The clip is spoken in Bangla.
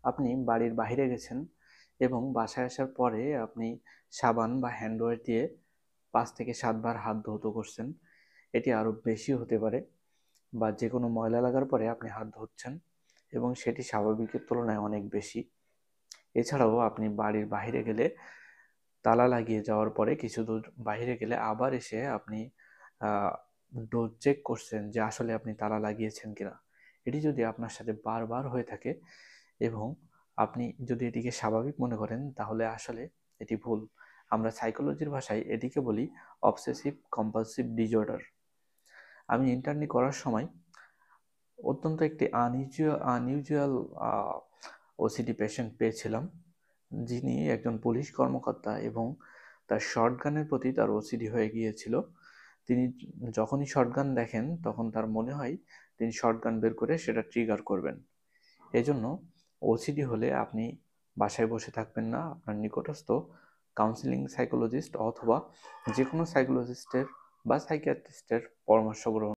আপনি বাড়ির বাইরে গেছেন এবং বাসায় আসার পরে আপনি সাবান বা হ্যান্ড ওয়াশ দিয়ে ৫ থেকে ৭ বার হাত ধৌত করছেন। এটি আরও বেশি হতে পারে, বা যেকোনো ময়লা লাগার পরে আপনি হাত ধুচ্ছেন এবং সেটি স্বাভাবিকের তুলনায় অনেক বেশি। এছাড়াও আপনি বাড়ির বাইরে গেলে তালা লাগিয়ে যাওয়ার পরে কিছু দূর বাইরে গেলে আবার এসে আপনি ডোর চেক করছেন যে আসলে আপনি তালা লাগিয়েছেন কিনা। এটি যদি আপনার সাথে বারবার হয়ে থাকে এবং আপনি যদি এটিকে স্বাভাবিক মনে করেন, তাহলে আসলে এটি ভুল। আমরা সাইকোলজির ভাষায় এটিকে বলি অবসেসিভ কম্পালসিভ ডিসঅর্ডার। আমি ইন্টার্নি করার সময় অত্যন্ত একটি আনইউজুয়াল ওসিডি পেশেন্ট পেয়েছিলাম, যিনি একজন পুলিশ কর্মকর্তা এবং তার শটগানের প্রতি তার ওসিডি হয়ে গিয়েছিল। তিনি যখনই শটগান দেখেন তখন তার মনে হয় তিনি শটগান বের করে সেটা ট্রিগার করবেন। এজন্য ওসিডি হলে আপনি বাসায় বসে থাকবেন না, আপনার নিকটস্থ কাউন্সিলিং সাইকোলজিস্ট অথবা যে কোনো সাইকোলজিস্টের বা সাইকিয়াট্রিস্টের পরামর্শ গ্রহণ